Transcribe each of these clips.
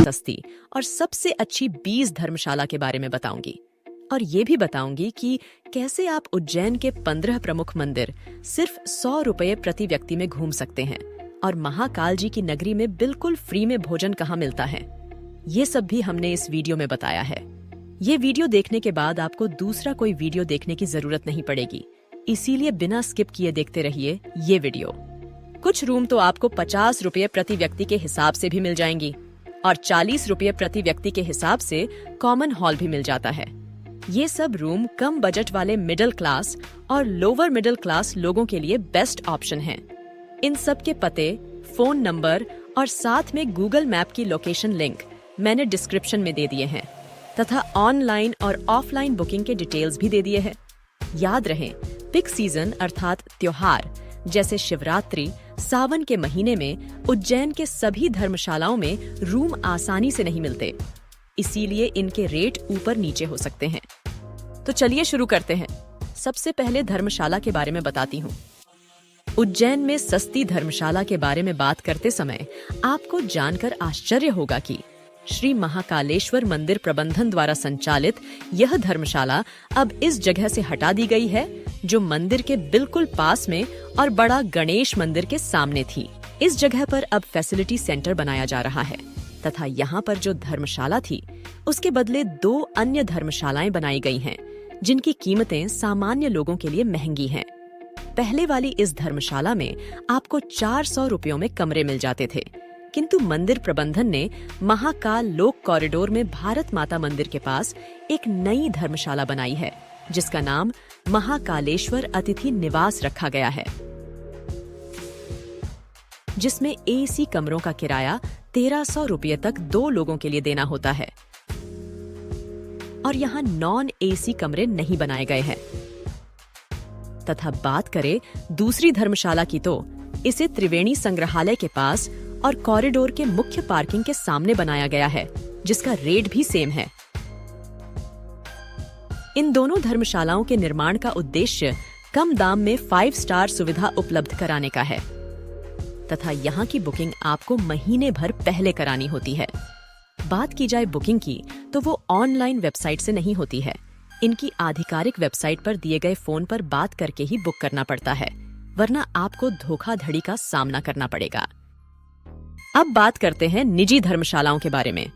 सस्ती और सबसे अच्छी 20 धर्मशाला के बारे में बताऊंगी। और ये भी बताऊंगी कि कैसे आप उज्जैन के 15 प्रमुख मंदिर सिर्फ 100 रुपये प्रति व्यक्ति में घूम सकते हैं और महाकाल जी की नगरी में बिल्कुल फ्री में भोजन कहाँ मिलता है। ये सब भी हमने इस वीडियो में बताया है। ये वीडियो देखने के बाद आपको दूसरा कोई वीडियो देखने की जरूरत नहीं पड़ेगी, इसीलिए बिना स्किप किए देखते रहिए ये वीडियो। कुछ रूम तो आपको 50 रुपये प्रति व्यक्ति के हिसाब से भी मिल जाएंगी और 40 रुपये प्रति व्यक्ति के हिसाब से कॉमन हॉल भी मिल जाता है। ये सब रूम कम बजट वाले मिडिल क्लास और लोअर मिडिल क्लास लोगों के लिए बेस्ट ऑप्शन हैं। इन सब के पते, फोन नंबर और साथ में गूगल मैप की लोकेशन लिंक मैंने डिस्क्रिप्शन में दे दिए हैं तथा ऑनलाइन और ऑफलाइन बुकिंग के डिटेल्स भी दे दिए हैं। याद रहे, पिक सीजन अर्थात त्योहार जैसे शिवरात्रि, सावन के महीने में उज्जैन के सभी धर्मशालाओं में रूम आसानी से नहीं मिलते, इसीलिए इनके रेट ऊपर नीचे हो सकते हैं। तो चलिए शुरू करते हैं। सबसे पहले धर्मशाला के बारे में बताती हूँ। उज्जैन में सस्ती धर्मशाला के बारे में बात करते समय आपको जानकर आश्चर्य होगा कि श्री महाकालेश्वर मंदिर प्रबंधन द्वारा संचालित यह धर्मशाला अब इस जगह से हटा दी गई है, जो मंदिर के बिल्कुल पास में और बड़ा गणेश मंदिर के सामने थी। इस जगह पर अब फैसिलिटी सेंटर बनाया जा रहा है तथा यहाँ पर जो धर्मशाला थी उसके बदले 2 अन्य धर्मशालाएं बनाई गई हैं, जिनकी कीमतें सामान्य लोगों के लिए महंगी हैं। पहले वाली इस धर्मशाला में आपको 400 रुपयों में कमरे मिल जाते थे, किंतु मंदिर प्रबंधन ने महाकाल लोक कॉरिडोर में भारत माता मंदिर के पास एक नई धर्मशाला बनाई है, जिसका नाम महाकालेश्वर अतिथि निवास रखा गया है, जिसमें एसी कमरों का किराया 1300 रुपये तक 2 लोगों के लिए देना होता है और यहाँ नॉन एसी कमरे नहीं बनाए गए हैं। तथा बात करें दूसरी धर्मशाला की तो इसे त्रिवेणी संग्रहालय के पास और कॉरिडोर के मुख्य पार्किंग के सामने बनाया गया है, जिसका रेट भी सेम है। इन दोनों धर्मशालाओं के निर्माण का उद्देश्य कम दाम में 5 स्टार सुविधा उपलब्ध कराने का है तथा यहाँ की बुकिंग आपको महीने भर पहले करानी होती है। बात की जाए बुकिंग की तो वो ऑनलाइन वेबसाइट से नहीं होती है। इनकी आधिकारिक वेबसाइट पर दिए गए फोन पर बात करके ही बुक करना पड़ता है, वरना आपको धोखाधड़ी का सामना करना पड़ेगा। अब बात करते हैं निजी धर्मशालाओं के बारे में।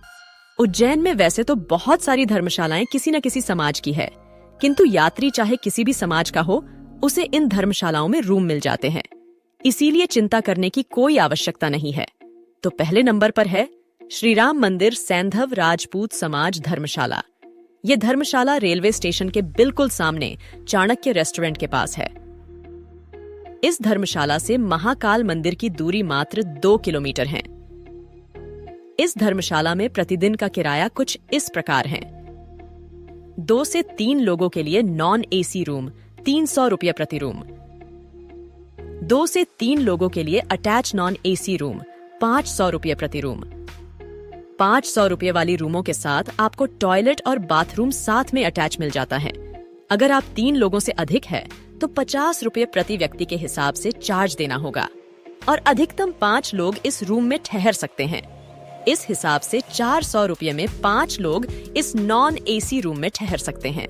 उज्जैन में वैसे तो बहुत सारी धर्मशालाएं किसी न किसी समाज की है, किंतु यात्री चाहे किसी भी समाज का हो, उसे इन धर्मशालाओं में रूम मिल जाते हैं, इसीलिए चिंता करने की कोई आवश्यकता नहीं है। तो पहले नंबर पर है श्री राम मंदिर सैंधव राजपूत समाज धर्मशाला। ये धर्मशाला रेलवे स्टेशन के बिल्कुल सामने चाणक्य रेस्टोरेंट के पास है। इस धर्मशाला से महाकाल मंदिर की दूरी मात्र 2 किलोमीटर है। इस धर्मशाला में प्रतिदिन का किराया कुछ इस प्रकार है। 2 से 3 लोगों के लिए नॉन एसी रूम 300 रुपये प्रति रूम। 2 से 3 लोगों के लिए अटैच नॉन एसी रूम 500 रुपये प्रति रूम। 500 रुपये वाली रूमों के साथ आपको टॉयलेट और बाथरूम साथ में अटैच मिल जाता है। अगर आप 3 लोगों से अधिक है तो 50 रुपये प्रति व्यक्ति के हिसाब से चार्ज देना होगा और अधिकतम 5 लोग इस रूम में ठहर सकते हैं। इस हिसाब से 400 रुपये में 5 लोग इस नॉन एसी रूम में ठहर सकते हैं।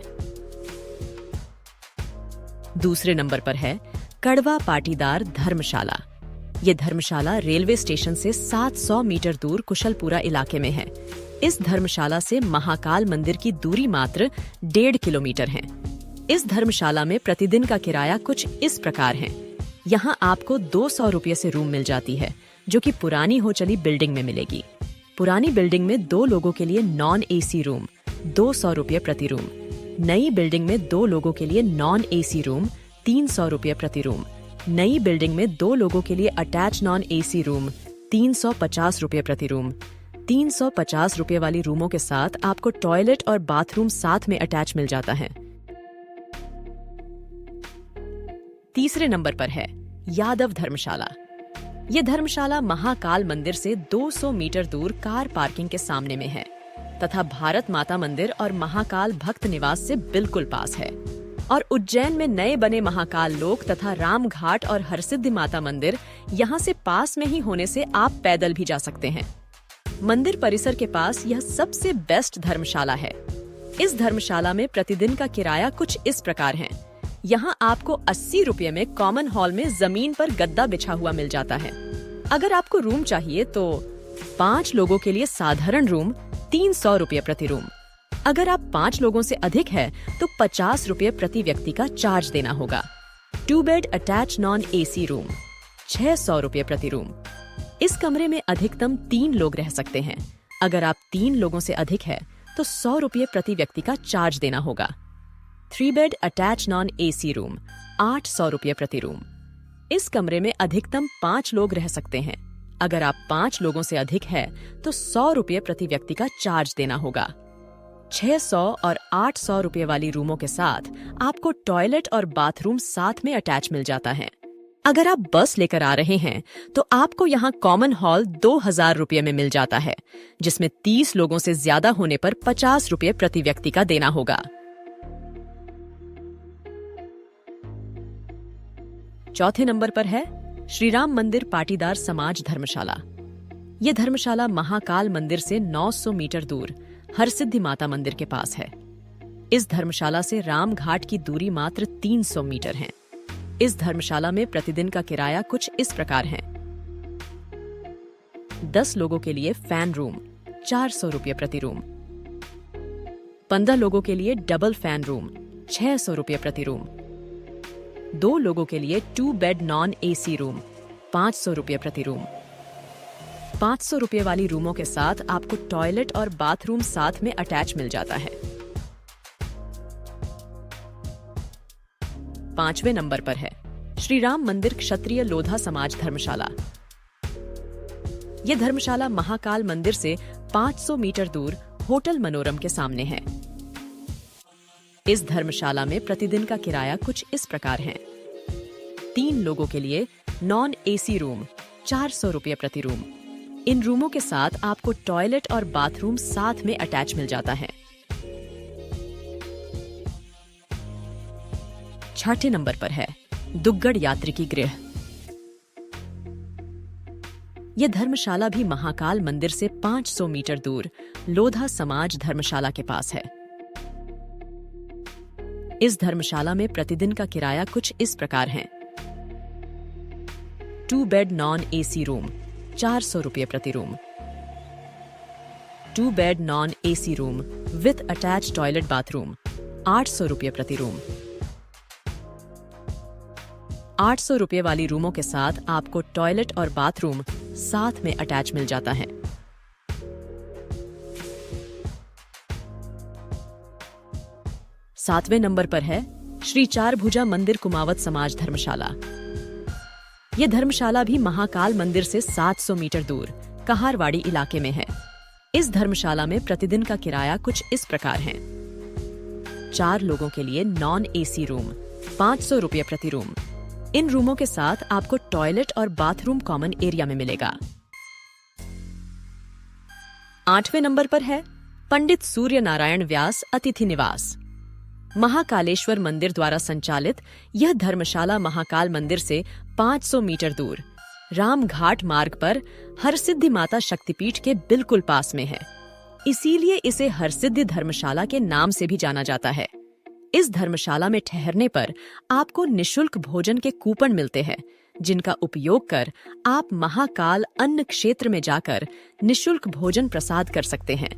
दूसरे नंबर पर है कड़वा पाटीदार धर्मशाला। ये धर्मशाला रेलवे स्टेशन से 700 मीटर दूर कुशलपुरा इलाके में है। इस धर्मशाला से महाकाल मंदिर की दूरी मात्र 1.5 किलोमीटर है। इस धर्मशाला में प्रतिदिन का किराया कुछ इस प्रकार है। यहाँ आपको 200 रुपये से रूम मिल जाती है, जो कि पुरानी हो चली बिल्डिंग में मिलेगी। पुरानी बिल्डिंग में 2 लोगों के लिए नॉन एसी रूम 200 रुपये प्रति रूम। नई बिल्डिंग में 2 लोगों के लिए नॉन एसी रूम 300 रुपये प्रति रूम। नई बिल्डिंग में 2 लोगों के लिए अटैच नॉन एसी रूम 350 रुपये प्रति रूम। 350 रुपये वाली रूमों के साथ आपको टॉयलेट और बाथरूम साथ में अटैच मिल जाता है। तीसरे नंबर पर है यादव धर्मशाला। ये धर्मशाला महाकाल मंदिर से 200 मीटर दूर कार पार्किंग के सामने में है तथा भारत माता मंदिर और महाकाल भक्त निवास से बिल्कुल पास है। और उज्जैन में नए बने महाकाल लोक तथा राम घाट और हरसिद्धि माता मंदिर यहाँ से पास में ही होने से आप पैदल भी जा सकते हैं। मंदिर परिसर के पास यह सबसे बेस्ट धर्मशाला है। इस धर्मशाला में प्रतिदिन का किराया कुछ इस प्रकार है। यहाँ आपको 80 रुपये में कॉमन हॉल में जमीन पर गद्दा बिछा हुआ मिल जाता है। अगर आपको रूम चाहिए तो 5 लोगों के लिए साधारण रूम 300 रुपये प्रति रूम। अगर आप 5 लोगों से अधिक है तो 50 रुपये प्रति व्यक्ति का चार्ज देना होगा। 2 bed attach non AC room 600 रुपये प्रति रूम। इस कमरे में अधिकतम 3 लोग रह सकते हैं। अगर आप 3 लोगों से अधिक है तो 100 रुपये प्रति व्यक्ति का चार्ज देना होगा। 3 bed attach non AC room 800 रुपये प्रति रूम। इस कमरे में अधिकतम 5 लोग रह सकते हैं। अगर आप 5 लोगों से अधिक है तो 100 रुपये प्रति व्यक्ति का चार्ज देना होगा। 600 और 800 रुपये वाली रूमों के साथ आपको टॉयलेट और बाथरूम साथ में अटैच मिल जाता है। अगर आप बस लेकर आ रहे हैं तो आपको यहाँ कॉमन हॉल 2000 रुपये में मिल जाता है, जिसमें 30 लोगों से ज्यादा होने पर 50 रुपये प्रति व्यक्ति का देना होगा। चौथे नंबर पर है श्री राम मंदिर पाटीदार समाज धर्मशाला। यह धर्मशाला महाकाल मंदिर से 900 मीटर दूर हरसिद्धि माता मंदिर के पास है। इस धर्मशाला से राम घाट की दूरी मात्र 300 मीटर है। इस धर्मशाला में प्रतिदिन का किराया कुछ इस प्रकार है। 10 लोगों के लिए फैन रूम 400 रुपये प्रति रूम। 15 लोगों के लिए डबल फैन रूम 600 रुपये प्रति रूम। 2 लोगों के लिए 2 बेड नॉन एसी रूम 500 रुपये प्रति रूम। 500 रुपये वाली रूमों के साथ आपको टॉयलेट और बाथरूम साथ में अटैच मिल जाता है। 5वें नंबर पर है श्री राम मंदिर क्षत्रिय लोधा समाज धर्मशाला। यह धर्मशाला महाकाल मंदिर से 500 मीटर दूर होटल मनोरम के सामने है। इस धर्मशाला में प्रतिदिन का किराया कुछ इस प्रकार है। 3 लोगों के लिए नॉन एसी रूम 400 रुपये प्रति रूम। इन रूमों के साथ आपको टॉयलेट और बाथरूम साथ में अटैच मिल जाता है। 6ठे नंबर पर है दुग्गड़ यात्रिकी गृह। यह धर्मशाला भी महाकाल मंदिर से 500 मीटर दूर लोधा समाज धर्मशाला के पास है। इस धर्मशाला में प्रतिदिन का किराया कुछ इस प्रकार है। 2 बेड नॉन एसी रूम 400 रुपये प्रति room. 2 bed non AC room with attach toilet bathroom 800 रुपये प्रति रूम। 800 रुपये वाली रूमों के साथ आपको टॉयलेट और बाथरूम साथ में अटैच मिल जाता है। सातवें नंबर पर है श्री चारभुजा मंदिर कुमावत समाज धर्मशाला। यह धर्मशाला भी महाकाल मंदिर से 700 मीटर दूर कहारवाड़ी इलाके में है। इस धर्मशाला में प्रतिदिन का किराया कुछ इस प्रकार है। 4 लोगों के लिए नॉन एसी रूम 500 रुपये प्रति रूम। इन रूमों के साथ आपको टॉयलेट और बाथरूम कॉमन एरिया में मिलेगा। 8वें नंबर पर है पंडित सूर्य नारायण व्यास अतिथि निवास। महाकालेश्वर मंदिर द्वारा संचालित यह धर्मशाला महाकाल मंदिर से 500 मीटर दूर राम घाट मार्ग पर हरसिद्धि माता शक्तिपीठ के बिल्कुल पास में है। इसीलिए इसे हरसिद्धि धर्मशाला के नाम से भी जाना जाता है। इस धर्मशाला में ठहरने पर आपको निशुल्क भोजन के कूपन मिलते हैं, जिनका उपयोग कर आप महाकाल अन्न क्षेत्र में जाकर निशुल्क भोजन प्रसाद कर सकते हैं।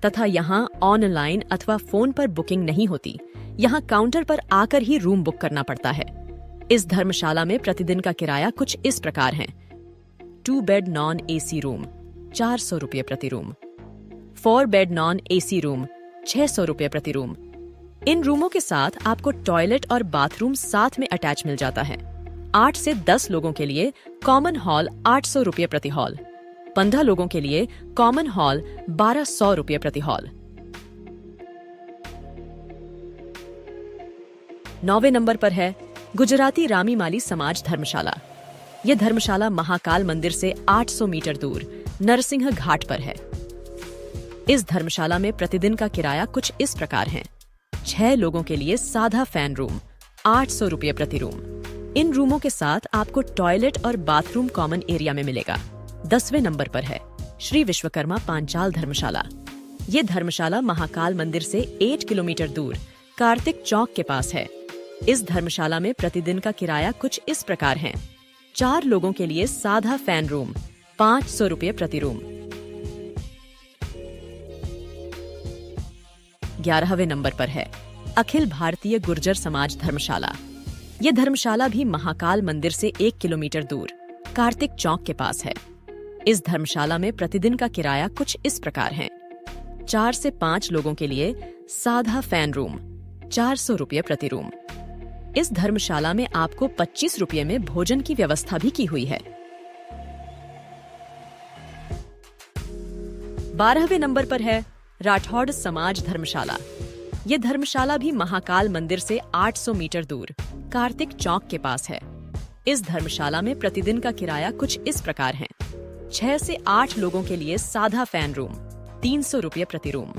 तथा यहाँ ऑनलाइन अथवा फोन पर बुकिंग नहीं होती। यहाँ काउंटर पर आकर ही रूम बुक करना पड़ता है। इस धर्मशाला में प्रतिदिन का किराया कुछ इस प्रकार है। 2 बेड नॉन एसी रूम 400 रुपये प्रति room. 4 bed non AC room 600 रुपये प्रति रूम। इन रूमों के साथ आपको टॉयलेट और बाथरूम साथ में अटैच मिल जाता है। 8 से 10 लोगों के लिए कॉमन हॉल 800 रुपये प्रति हॉल। 15 लोगों के लिए कॉमन हॉल 1200 रुपये प्रति हॉल। 9वें नंबर पर है गुजराती रामी माली समाज धर्मशाला। यह धर्मशाला महाकाल मंदिर से 800 मीटर दूर नरसिंह घाट पर है। इस धर्मशाला में प्रतिदिन का किराया कुछ इस प्रकार है। 6 लोगों के लिए सादा फैन रूम 800 रुपये प्रति रूम। इन रूमों के साथ आपको टॉयलेट और बाथरूम कॉमन एरिया में मिलेगा। 10वें नंबर पर है श्री विश्वकर्मा पांचाल धर्मशाला। ये धर्मशाला महाकाल मंदिर से 8 किलोमीटर दूर कार्तिक चौक के पास है। इस धर्मशाला में प्रतिदिन का किराया कुछ इस प्रकार है। 4 लोगों के लिए सादा फैन रूम 500 रुपये प्रति रूम। 11वें नंबर पर है अखिल भारतीय गुर्जर समाज धर्मशाला। ये धर्मशाला भी महाकाल मंदिर से 1 किलोमीटर दूर कार्तिक चौक के पास है। इस धर्मशाला में प्रतिदिन का किराया कुछ इस प्रकार है। 4 से 5 लोगों के लिए सादा फैन रूम 400 रुपये प्रति रूम। इस धर्मशाला में आपको 25 रुपये में भोजन की व्यवस्था भी की हुई है। 12वें नंबर पर है राठौड़ समाज धर्मशाला। ये धर्मशाला भी महाकाल मंदिर से 800 मीटर दूर कार्तिक चौक के पास है। इस धर्मशाला में प्रतिदिन का किराया कुछ इस प्रकार है। 6 से 8 लोगों के लिए सादा फैन रूम 300 रुपये प्रति रूम।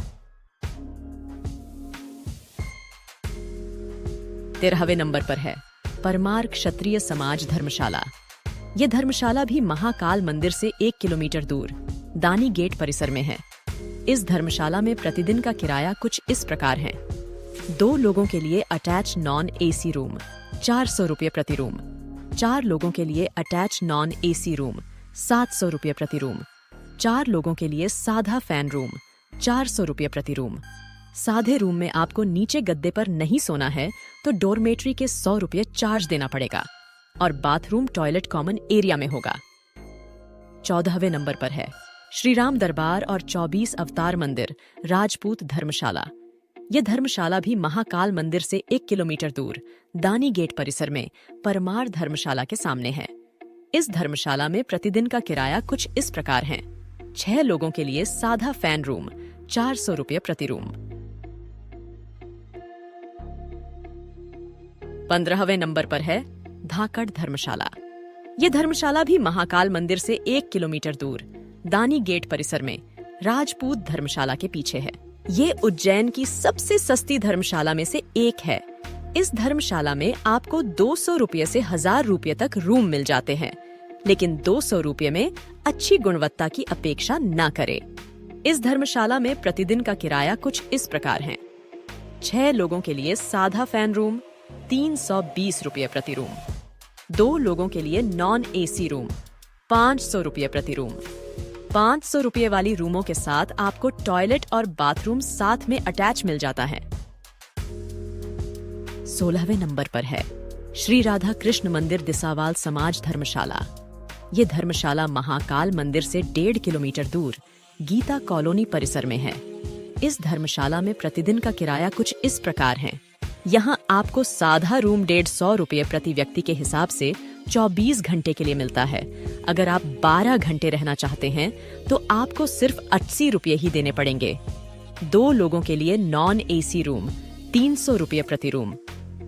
13वें नंबर पर है परमार क्षत्रिय समाज धर्मशाला। यह धर्मशाला भी महाकाल मंदिर से 1 किलोमीटर दूर दानी गेट परिसर में है। इस धर्मशाला में प्रतिदिन का किराया कुछ इस प्रकार है। 2 लोगों के लिए अटैच नॉन एसी रूम 400 रुपये प्रति रूम। 4 लोगों के लिए अटैच नॉन एसी रूम 700 रुपये प्रति रूम। 4 लोगों के लिए सादा फैन रूम 400 रुपये प्रति रूम। सादे रूम में आपको नीचे गद्दे पर नहीं सोना है तो डोरमेट्री के 100 रुपये चार्ज देना पड़ेगा और बाथरूम टॉयलेट कॉमन एरिया में होगा। 14वें नंबर पर है श्री राम दरबार और 24 अवतार मंदिर राजपूत धर्मशाला। यह धर्मशाला भी महाकाल मंदिर से 1 किलोमीटर दूर दानी गेट परिसर में परमार धर्मशाला के सामने है। इस धर्मशाला में प्रतिदिन का किराया कुछ इस प्रकार है। 6 लोगों के लिए सादा फैन रूम 400 रुपये प्रति रूम। 15वें नंबर पर है धाकड़ धर्मशाला। यह धर्मशाला भी महाकाल मंदिर से 1 किलोमीटर दूर दानी गेट परिसर में राजपूत धर्मशाला के पीछे है। ये उज्जैन की सबसे सस्ती धर्मशाला में से एक है। इस धर्मशाला में आपको 200 रुपये से 1000 रुपये तक रूम मिल जाते हैं, लेकिन 200 रुपये में अच्छी गुणवत्ता की अपेक्षा न करें। इस धर्मशाला में प्रतिदिन का किराया कुछ इस प्रकार है। 6 लोगों के लिए सादा फैन रूम 320 रुपये प्रति रूम। 2 लोगों के लिए नॉन एसी रूम 500 रुपये प्रति रूम। 500 रुपये वाली रूमों के साथ आपको टॉयलेट और बाथरूम साथ में अटैच मिल जाता है। 16वें नंबर पर है श्री राधा कृष्ण मंदिर दिसावाल समाज धर्मशाला। ये धर्मशाला महाकाल मंदिर से 1.5 किलोमीटर दूर गीता कॉलोनी परिसर में है। इस धर्मशाला में प्रतिदिन का किराया कुछ इस प्रकार है। यहाँ आपको सादा रूम 150 रुपये प्रति व्यक्ति के हिसाब से 24 घंटे के लिए मिलता है। अगर आप 12 घंटे रहना चाहते हैं तो आपको सिर्फ 80 रुपये ही देने पड़ेंगे। 2 लोगों के लिए नॉन एसी रूम 300 रुपये प्रति रूम।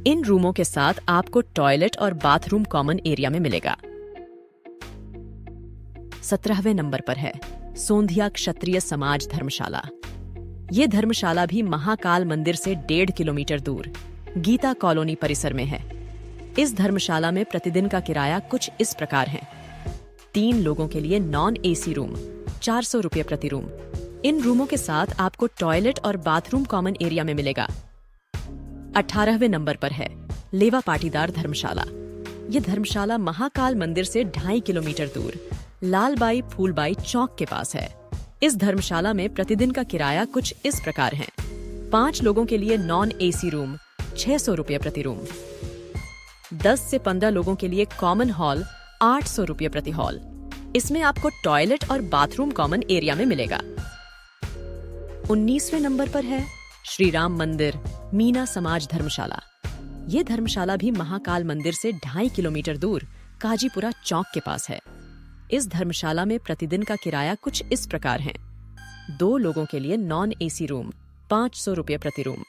इन रूमों के साथ आपको टॉयलेट और बाथरूम कॉमन एरिया में मिलेगा। 17वें नंबर पर है सोंधिया क्षत्रिय समाज धर्मशाला। ये धर्मशाला भी महाकाल मंदिर से 1.5 किलोमीटर दूर गीता कॉलोनी परिसर में है। इस धर्मशाला में प्रतिदिन का किराया कुछ इस प्रकार है। 3 लोगों के लिए नॉन एसी रूम 400 रुपये प्रति रूम। इन रूमों के साथ आपको टॉयलेट और बाथरूम कॉमन एरिया में मिलेगा। 18वें नंबर पर है लेवा पाटीदार धर्मशाला। ये धर्मशाला महाकाल मंदिर से 2.5 किलोमीटर दूर लालबाई फूलबाई चौक के पास है। इस धर्मशाला में प्रतिदिन का किराया कुछ इस प्रकार है। 5 लोगों के लिए नॉन एसी रूम 600 रुपये प्रति रूम। 10 से 15 लोगों के लिए कॉमन हॉल 800 रुपये प्रति हॉल। इसमें आपको टॉयलेट और बाथरूम कॉमन एरिया में मिलेगा। 19वें नंबर पर है श्री राम मंदिर मीना समाज धर्मशाला। ये धर्मशाला भी महाकाल मंदिर से 2.5 किलोमीटर दूर काजीपुरा चौक के पास है। इस धर्मशाला में प्रतिदिन का किराया कुछ इस प्रकार है। 2 लोगों के लिए नॉन एसी रूम 500 रुपये प्रति रूम।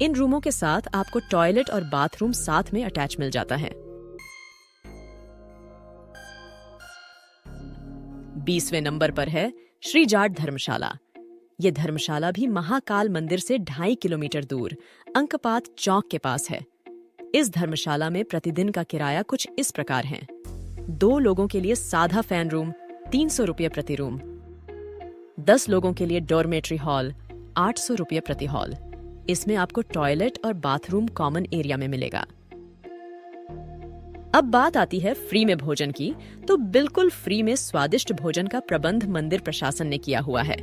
इन रूमों के साथ आपको टॉयलेट और बाथरूम साथ में अटैच मिल जाता है। 20वें नंबर पर है श्री जाट धर्मशाला। यह धर्मशाला भी महाकाल मंदिर से 2.5 किलोमीटर दूर अंकपात चौक के पास है। इस धर्मशाला में प्रतिदिन का किराया कुछ इस प्रकार है। 2 लोगों के लिए सादा फैन रूम 300 रुपये प्रति रूम। 10 लोगों के लिए डॉर्मेट्री हॉल 800 रुपये प्रति हॉल। इसमें आपको टॉयलेट और बाथरूम कॉमन एरिया में मिलेगा। अब बात आती है फ्री में भोजन की, तो बिल्कुल फ्री में स्वादिष्ट भोजन का प्रबंध मंदिर प्रशासन ने किया हुआ है।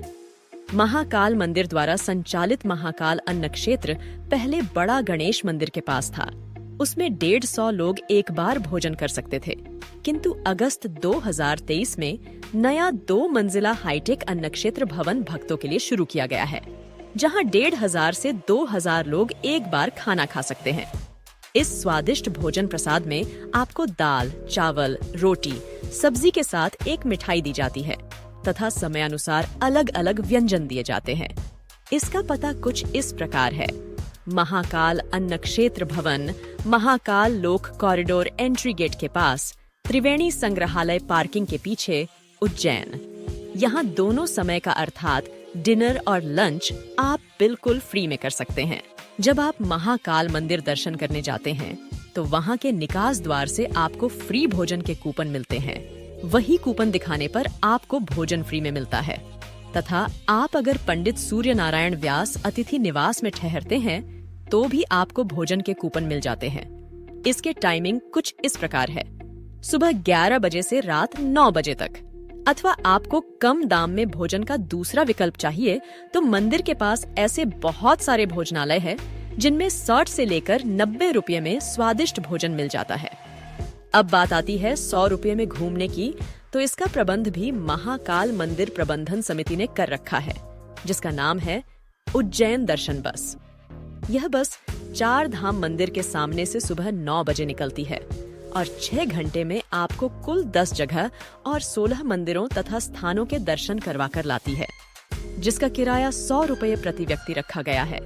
महाकाल मंदिर द्वारा संचालित महाकाल अन्न क्षेत्र पहले बड़ा गणेश मंदिर के पास था। उसमें 150 लोग एक बार भोजन कर सकते थे, किंतु अगस्त 2023 में नया 2 मंजिला हाईटेक अन्न क्षेत्र भवन भक्तों के लिए शुरू किया गया है, जहां 1500 से 2000 लोग एक बार खाना खा सकते हैं। इस स्वादिष्ट भोजन प्रसाद में आपको दाल, चावल, रोटी, सब्जी के साथ एक मिठाई दी जाती है तथा समयानुसार अलग अलग व्यंजन दिए जाते हैं। इसका पता कुछ इस प्रकार है: महाकाल अन्न क्षेत्र भवन, महाकाल लोक कॉरिडोर एंट्री गेट के पास, त्रिवेणी संग्रहालय पार्किंग के पीछे, उज्जैन। यहाँ दोनों समय का अर्थात डिनर और लंच आप बिल्कुल फ्री में कर सकते हैं। जब आप महाकाल मंदिर दर्शन करने जाते हैं तो वहाँ के निकास द्वार से आपको फ्री भोजन के कूपन मिलते हैं। वही कूपन दिखाने पर आपको भोजन फ्री में मिलता है तथा आप अगर पंडित सूर्य नारायण व्यास अतिथि निवास में ठहरते हैं तो भी आपको भोजन के कूपन मिल जाते हैं। इसके टाइमिंग कुछ इस प्रकार है: सुबह 11 बजे से रात 9 बजे तक। अथवा आपको कम दाम में भोजन का दूसरा विकल्प चाहिए तो मंदिर के पास ऐसे बहुत सारे भोजनालय हैं जिनमें 60 से लेकर 90 रुपये में स्वादिष्ट भोजन मिल जाता है। अब बात आती है 100 रुपये में घूमने की, तो इसका प्रबंध भी महाकाल मंदिर प्रबंधन समिति ने कर रखा है, जिसका नाम है उज्जैन दर्शन बस। यह बस 4 धाम मंदिर के सामने से सुबह 9 बजे निकलती है और 6 घंटे में आपको कुल 10 जगह और 16 मंदिरों तथा स्थानों के दर्शन करवा कर लाती है, जिसका किराया 100 रुपये प्रति व्यक्ति रखा गया है।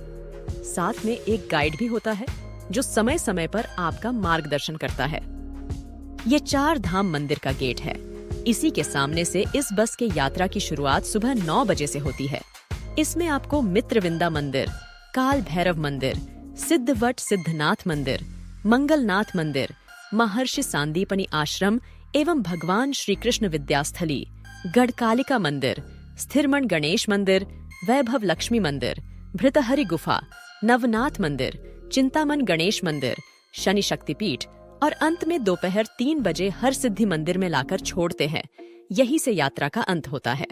साथ में एक गाइड भी होता है जो समय समय पर आपका मार्गदर्शन करता है। ये 4 धाम मंदिर का गेट है। इसी के सामने से इस बस के यात्रा की शुरुआत सुबह 9 बजे से होती है। इसमें आपको मित्रविंदा मंदिर, काल भैरव मंदिर, सिद्धवट सिद्धनाथ मंदिर, मंगलनाथ मंदिर, महर्षि सांदीपनि आश्रम एवं भगवान श्री कृष्ण विद्यास्थली, गढ़कालिका मंदिर, स्थिरमण गणेश मंदिर, वैभव लक्ष्मी मंदिर, भृतहरि गुफा, नवनाथ मंदिर, चिंतामन गणेश मंदिर, शनि शक्तिपीठ और अंत में दोपहर 3 बजे हर सिद्धि मंदिर में लाकर छोड़ते हैं। यही से यात्रा का अंत होता है।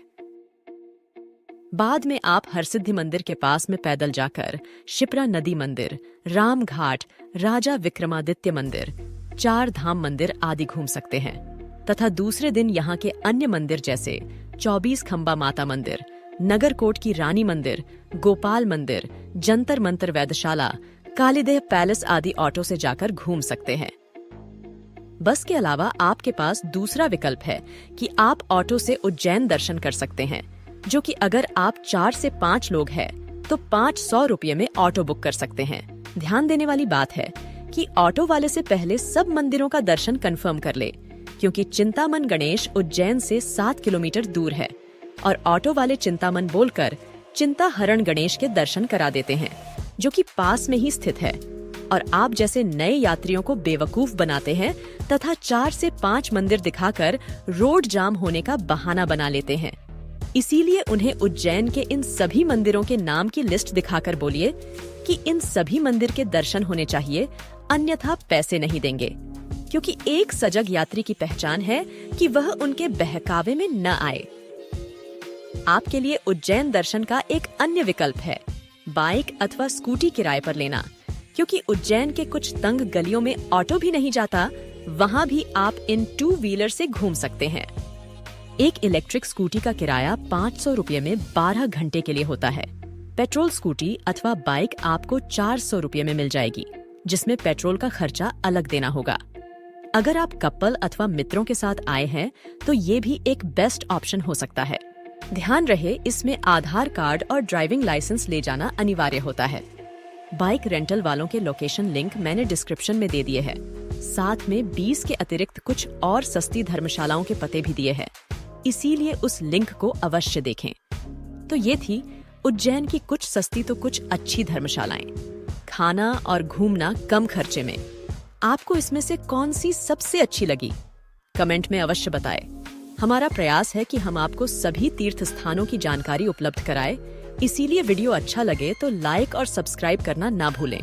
बाद में आप हरसिद्धि मंदिर के पास में पैदल जाकर शिप्रा नदी मंदिर, राम घाट, राजा विक्रमादित्य मंदिर, 4 धाम मंदिर आदि घूम सकते हैं तथा दूसरे दिन यहाँ के अन्य मंदिर जैसे 24 खंबा माता मंदिर, नगरकोट की रानी मंदिर, गोपाल मंदिर, जंतर मंतर वैधशाला, कालीदेह पैलेस आदि ऑटो से जाकर घूम सकते हैं। बस के अलावा आपके पास दूसरा विकल्प है कि आप ऑटो से उज्जैन दर्शन कर सकते हैं, जो कि अगर आप 4 से 5 लोग हैं तो 500 रुपये में ऑटो बुक कर सकते हैं। ध्यान देने वाली बात है कि ऑटो वाले से पहले सब मंदिरों का दर्शन कंफर्म कर ले, क्योंकि चिंतामन गणेश उज्जैन से 7 किलोमीटर दूर है और ऑटो वाले चिंतामन बोलकर चिंता हरण गणेश के दर्शन करा देते हैं, जो कि पास में ही स्थित है, और आप जैसे नए यात्रियों को बेवकूफ बनाते हैं तथा 4 से 5 मंदिर दिखाकर रोड जाम होने का बहाना बना लेते हैं। इसीलिए उन्हें उज्जैन के इन सभी मंदिरों के नाम की लिस्ट दिखाकर बोलिए कि इन सभी मंदिर के दर्शन होने चाहिए, अन्यथा पैसे नहीं देंगे, क्योंकि एक सजग यात्री की पहचान है कि वह उनके बहकावे में न आए। आपके लिए उज्जैन दर्शन का एक अन्य विकल्प है बाइक अथवा स्कूटी किराए पर लेना, क्योंकि उज्जैन के कुछ तंग गलियों में ऑटो भी नहीं जाता, वहाँ भी आप इन 2 व्हीलर से घूम सकते हैं। एक इलेक्ट्रिक स्कूटी का किराया 500 रुपये में 12 घंटे के लिए होता है। पेट्रोल स्कूटी अथवा बाइक आपको 400 रुपये में मिल जाएगी, जिसमें पेट्रोल का खर्चा अलग देना होगा। अगर आप कपल अथवा मित्रों के साथ आए हैं तो ये भी एक बेस्ट ऑप्शन हो सकता है। ध्यान रहे, इसमें आधार कार्ड और ड्राइविंग लाइसेंस ले जाना अनिवार्य होता है। बाइक रेंटल वालों के लोकेशन लिंक मैंने डिस्क्रिप्शन में दे दिए हैं। साथ में 20 के अतिरिक्त कुछ और सस्ती धर्मशालाओं के पते भी दिए हैं, इसीलिए उस लिंक को अवश्य देखें। तो ये थी उज्जैन की कुछ सस्ती तो कुछ अच्छी धर्मशालाएं। खाना और घूमना कम खर्चे में। आपको इसमें से कौन सी सबसे अच्छी लगी? कमेंट में अवश्य बताएं। हमारा प्रयास है कि हम आपको सभी तीर्थ स्थानों की जानकारी उपलब्ध कराएं, इसीलिए वीडियो अच्छा लगे तो लाइक और सब्सक्राइब करना ना भूलें।